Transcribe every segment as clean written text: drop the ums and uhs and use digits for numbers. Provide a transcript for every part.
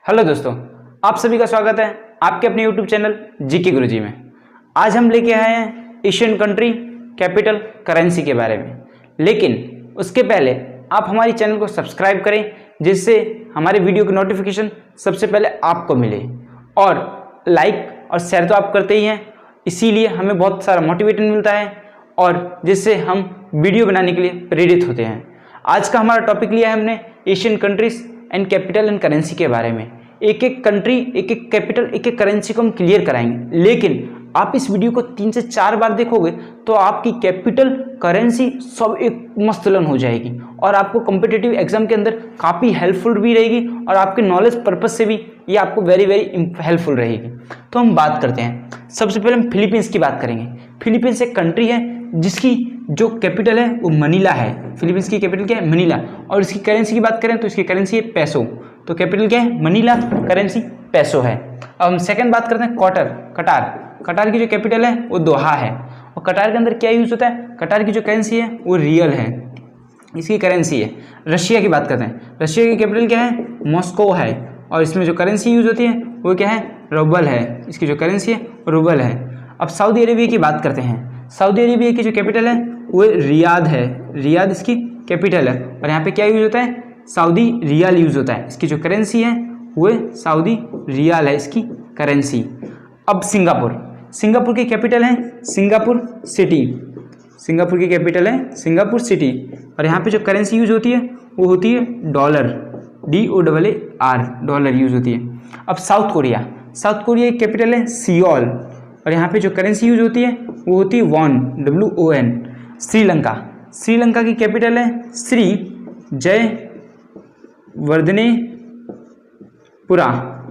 Hello दोस्तों, आप सभी का स्वागत है आपके अपने यूट्यूब चैनल जीके गुरुजी में। आज हम लेके आए हैं एशियन कंट्री कैपिटल करेंसी के बारे में। लेकिन उसके पहले आप हमारी चैनल को सब्सक्राइब करें, जिससे हमारे वीडियो की नोटिफिकेशन सबसे पहले आपको मिले। और लाइक और शेयर तो आप करते ही हैं, इसीलिए हमें बहुत सारा मोटिवेशन मिलता है और जिससे हम वीडियो बनाने के लिए प्रेरित होते हैं। आज का हमारा टॉपिक लिया है हमने Asian countries and capital and currency के बारे में। एक एक कंट्री, एक एक कैपिटल, एक एक करेंसी को हम क्लियर कराएंगे। लेकिन आप इस वीडियो को 3 से 4 बार देखोगे तो आपकी कैपिटल करेंसी सब एक मस्तलन हो जाएगी और आपको कॉम्पिटिटिव एग्जाम के अंदर काफ़ी हेल्पफुल भी रहेगी और आपके नॉलेज पर्पज से भी ये आपको वेरी हेल्पफुल रहेगी। तो हम बात करते हैं, सबसे पहले हम फिलीपींस की बात करेंगे। फिलीपींस एक कंट्री है जिसकी जो कैपिटल है वो मनीला है। फिलीपींस की कैपिटल क्या है? मनीला। और इसकी करेंसी की बात करें तो इसकी करेंसी है पैसो। तो कैपिटल क्या है? मनीला, करेंसी पैसो है। अब हम सेकंड बात करते हैं कटार। कटार की जो कैपिटल है वो दोहा है। और कटार के अंदर क्या यूज होता है? कटार की जो करेंसी है वो रियल है, इसकी करेंसी है। रशिया की बात करते हैं, रशिया की कैपिटल क्या है? मॉस्को है। और इसमें जो करेंसी यूज होती है वो क्या है? रूबल है। इसकी जो करेंसी है रूबल है। अब सऊदी अरेबिया की बात करते हैं। सऊदी अरेबिया की जो कैपिटल है वो रियाद है। रियाद इसकी कैपिटल है। और यहाँ पे क्या यूज होता है? सऊदी रियाल यूज होता है। इसकी जो करेंसी है वो सऊदी रियाल है, इसकी करेंसी। अब सिंगापुर की कैपिटल है सिंगापुर सिटी। सिंगापुर की कैपिटल है सिंगापुर सिटी। और यहाँ पे जो करेंसी यूज होती है वो होती है डॉलर, DOLLAR, डॉलर यूज होती है। अब साउथ कोरिया की कैपिटल है सियोल। और यहाँ पे जो करेंसी यूज होती है वो होती है वॉन, WON। श्रीलंका की कैपिटल है श्री जयवर्धनेपुरा,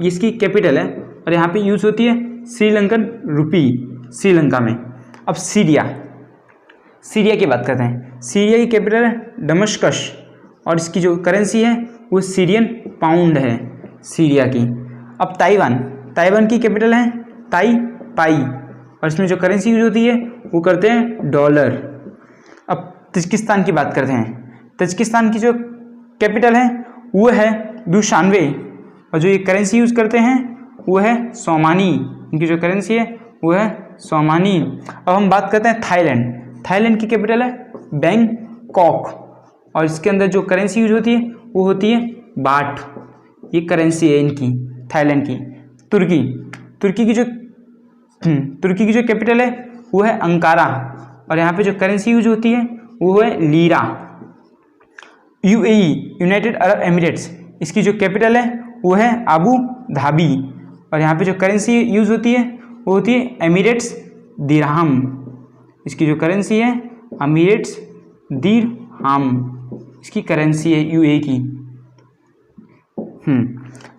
इसकी कैपिटल है। और यहाँ पे यूज होती है श्रीलंकन रुपी श्रीलंका में। अब सीरिया की बात करते हैं। सीरिया की कैपिटल है दमस्कस। और इसकी जो करेंसी है वो सीरियन पाउंड है सीरिया की। अब ताइवान की कैपिटल है पाई। और इसमें जो करेंसी यूज होती है वो करते हैं डॉलर। अब तजिकिस्तान की बात करते हैं। तजिकिस्तान की जो कैपिटल है वो है दुशानवे। और जो ये करेंसी यूज करते हैं वो है सोमानी। इनकी जो करेंसी है वो है सोमानी। अब हम बात करते हैं थाईलैंड की कैपिटल है बैंकॉक। और इसके अंदर जो करेंसी यूज होती है वो होती है बाट, ये करेंसी है इनकी थाईलैंड की। तुर्की की जो कैपिटल है वो है अंकारा। और यहाँ पे जो करेंसी यूज होती है वो है lira. UAE, United Arab Emirates, इसकी जो कैपिटल है वो है अबू धाबी। और यहाँ पे जो करेंसी यूज होती है वो होती है एमिरेट्स दिरहम। इसकी जो करेंसी है एमिरेट्स दिरहम, इसकी करेंसी है UAE की।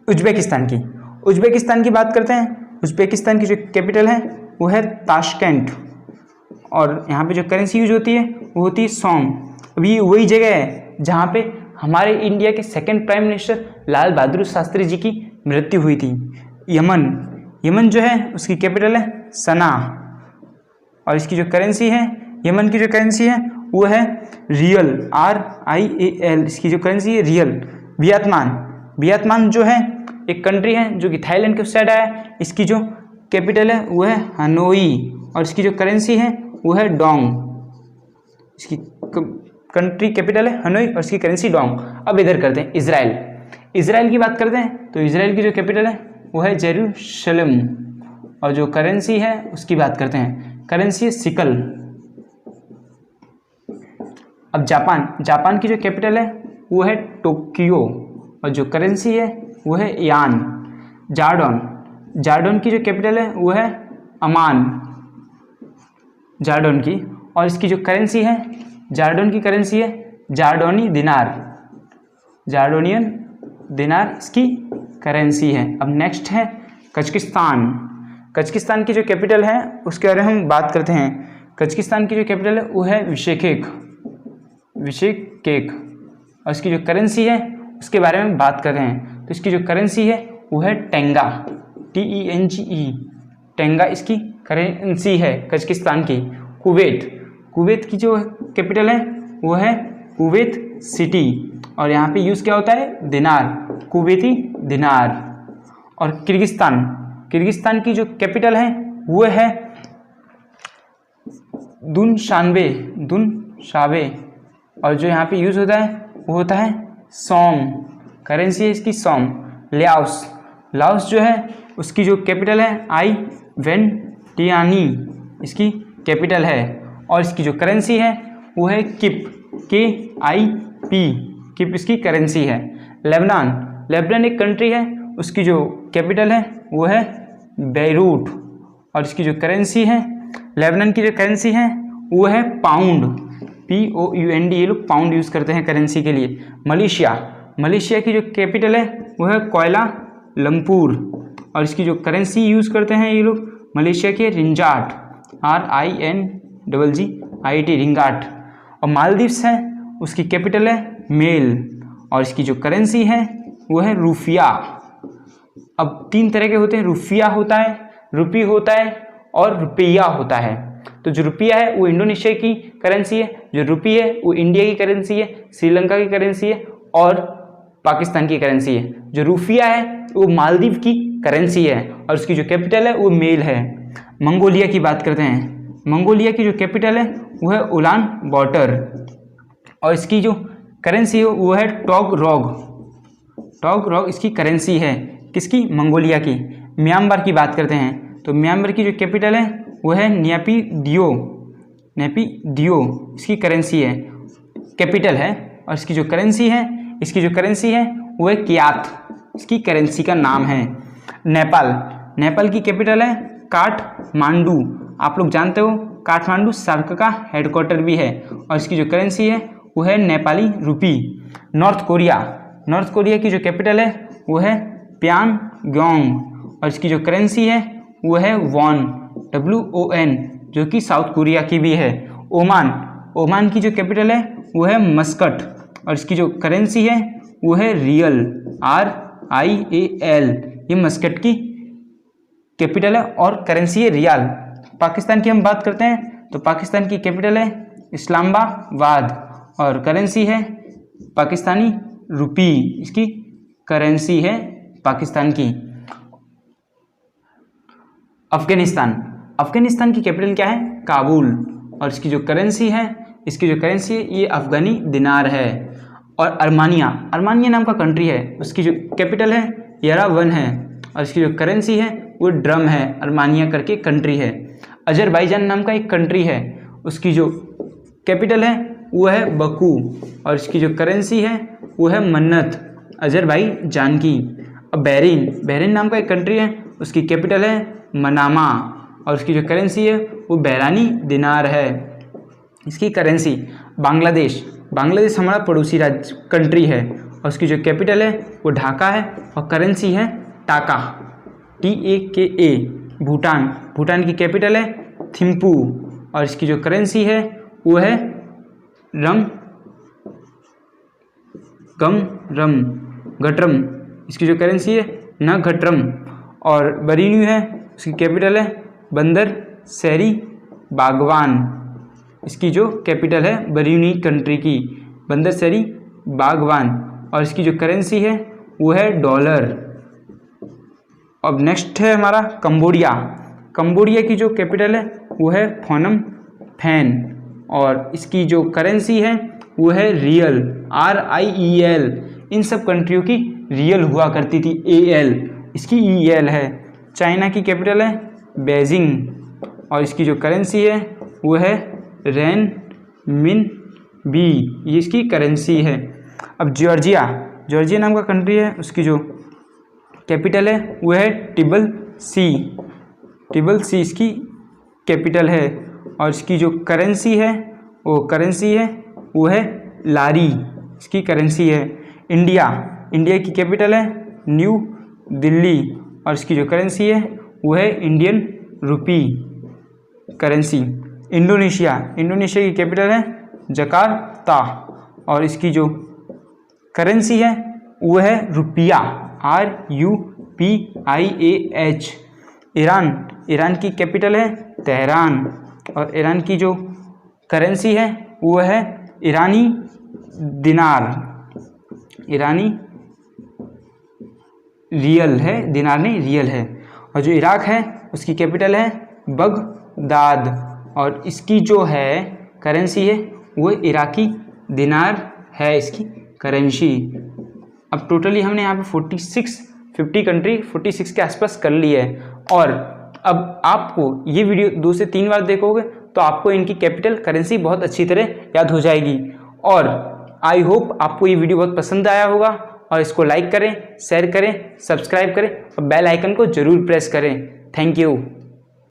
उज्बेकिस्तान की बात करते हैं। उज्बेकिस्तान की जो कैपिटल है वो है ताशकेंट। और यहाँ पे जो करेंसी यूज होती है वो होती है सोम। अभी वही जगह है जहाँ पे हमारे इंडिया के second prime minister Lal Bahadur Shastri ji की मृत्यु हुई थी। यमन जो है उसकी कैपिटल है सना। और इसकी जो करेंसी है, यमन की जो करेंसी है वो है रियल, RIAL, इसकी जो करेंसी है रियल। वियतनाम जो है एक कंट्री है जो कि थाईलैंड के उस साइड आया। इसकी जो कैपिटल है वो है हनोई। और इसकी जो करेंसी है वो है डोंग। इसकी कंट्री कैपिटल है हनोई और इसकी करेंसी डोंग। अब इधर करते हैं इजराइल की बात करते हैं। तो इजराइल की जो कैपिटल है वो है जेरूशलेम। और जो करेंसी है उसकी बात करते हैं, करेंसी है सिकल। अब जापान की जो कैपिटल है वो है टोक्यो। और जो करेंसी है वो है यान। जार्डन की जो कैपिटल है वो है अमान, जार्डन की। और इसकी जो करेंसी है, जार्डन की करेंसी है जार्डोनियन दिनार, इसकी करेंसी है। अब नेक्स्ट है कजाकिस्तान की जो कैपिटल है उसके बारे में हम बात करते हैं। कजाकिस्तान की जो कैपिटल है वो है बिश्केक। और इसकी जो करेंसी है उसके बारे में बात कर रहे हैं। तो इसकी जो करेंसी है वो है टेंगा, TENGE, टेंगा इसकी करेंसी है कजाकिस्तान की। कुवैत की जो कैपिटल है वो है कुवैत सिटी। और यहाँ पे यूज़ क्या होता है? दिनार, कुवैती दिनार। और किर्गिस्तान की जो कैपिटल है वो है दुनशाबे, और जो यहाँ पे यूज़ होता है वो होता है सोम, करेंसी है इसकी सोम। लाओस जो है उसकी जो कैपिटल है आई वेंटियानी, इसकी कैपिटल है, और इसकी जो करेंसी है वो है किप, KIP, किप इसकी करेंसी है। लेबनान एक कंट्री है, उसकी जो कैपिटल है वो है बेरूट, और इसकी जो करेंसी है, लेबनान की जो करेंसी है वो है पाउंड, POUND, ये लोग पाउंड यूज़ करते हैं करेंसी के लिए। मलेशिया की जो कैपिटल है वो है कोयलालंपुर, और इसकी जो करेंसी यूज़ करते हैं ये लोग मलेशिया के रिंजाट, RINGGIT, रिंगाट। और मालदीव्स है, उसकी कैपिटल है मेल, और इसकी जो करेंसी है वो है रुपया। अब 3 तरह के होते हैं, रुपया होता है, रुपी होता है, और रुपया होता है। तो जो रुपया है वो इंडोनेशिया की करेंसी है, जो रुपी है वो इंडिया की करेंसी है, श्रीलंका की करेंसी है, और पाकिस्तान की करेंसी है। जो रुपया है वो मालदीव की करेंसी है, और उसकी जो कैपिटल है वो मेल है। मंगोलिया की बात करते हैं। मंगोलिया की जो कैपिटल है वो है उलान बाटर, और इसकी जो करेंसी है वो है टॉग रॉग इसकी करेंसी है, किसकी? मंगोलिया की। म्यांमार की बात करते हैं, तो म्यांमार की जो कैपिटल है वो है नेपिदियो, इसकी करेंसी है, कैपिटल है, और इसकी जो करेंसी है वो है कियात, इसकी करेंसी का नाम है। नेपाल की कैपिटल है काठमांडू, आप लोग जानते हो काठमांडू सार्क का हेडक्वार्टर भी है, और इसकी जो करेंसी है वो है नेपाली रुपी। नॉर्थ कोरिया की जो कैपिटल है वो है प्यांगयोंग, और इसकी जो करेंसी है वो है वॉन, WON, जो कि साउथ कोरिया की भी है। ओमान की जो कैपिटल है वो है मस्कट, और इसकी जो करेंसी है वो है रियल, RIAL, ये मस्कट की कैपिटल है और करेंसी है रियाल। पाकिस्तान की हम बात करते हैं, तो पाकिस्तान की कैपिटल है इस्लामाबाद, और करेंसी है पाकिस्तानी रुपी, इसकी करेंसी है पाकिस्तान की। अफगानिस्तान की कैपिटल क्या है? काबुल, और इसकी जो करेंसी है ये अफगानी दिनार है। और अर्मानिया नाम का कंट्री है, उसकी जो कैपिटल है येरेवन है, और इसकी जो करेंसी है वो ड्रम है, अर्मानिया करके कंट्री है। अजरबैजान नाम का एक कंट्री है, उसकी जो कैपिटल है वो है बकू, और इसकी जो करेंसी है वो है मन्नत, अजरबैजान की। अब बहरीन नाम का एक कंट्री है, उसकी कैपिटल है मनामा, और उसकी जो करेंसी है वो बहरानी दिनार है, इसकी करेंसी। बांग्लादेश हमारा पड़ोसी राज्य कंट्री है, और उसकी जो कैपिटल है वो ढाका है, और करेंसी है टाका, TAKA। भूटान की कैपिटल है थिम्पू, और इसकी जो करेंसी है वो है गटरम, इसकी जो करेंसी है नगट्रम। और बरीन्यू है, उसकी कैपिटल है बंदर शहरी बागवान, इसकी जो कैपिटल है बरीन्यू कंट्री की, बंदर शहरी बागवान, और इसकी जो करेंसी है वो है डॉलर। अब नेक्स्ट है हमारा कंबोडिया की जो कैपिटल है वो है फोनम फैन, और इसकी जो करेंसी है वो है रियल, RIEL। इन सब कंट्रियों की रियल हुआ करती थी, AL, इसकी EL है। चाइना की कैपिटल है बेजिंग, और इसकी जो करेंसी है वो है रेनमिनबी, ये इसकी करेंसी है। अब जॉर्जिया नाम का कंट्री है, उसकी जो कैपिटल है वो है टिबल सी, इसकी कैपिटल है, और इसकी जो करेंसी है वो है लारी, इसकी करेंसी है। इंडिया की कैपिटल है न्यू दिल्ली, और इसकी जो करेंसी है वो है इंडियन रुपी करेंसी। इंडोनेशिया की कैपिटल है जकार्ता, और इसकी जो करेंसी है वो है रुपया, RUPIAH। ईरान की कैपिटल है तेहरान, और ईरान की जो करेंसी है वो है ईरानी दिनार, रियल है, दिनार नहीं रियल है। और जो इराक है उसकी कैपिटल है बगदाद, और इसकी जो है करेंसी है वो इराकी दिनार है इसकी करेंसी। अब टोटली हमने यहाँ पे 50 कंट्री 46 के आसपास कर ली है। और अब आपको ये वीडियो 2 से 3 बार देखोगे तो आपको इनकी कैपिटल करेंसी बहुत अच्छी तरह याद हो जाएगी। और आई होप आपको ये वीडियो बहुत पसंद आया होगा, और इसको लाइक करें, शेयर करें, सब्सक्राइब करें और बेल आइकन को जरूर प्रेस करें। Thank you.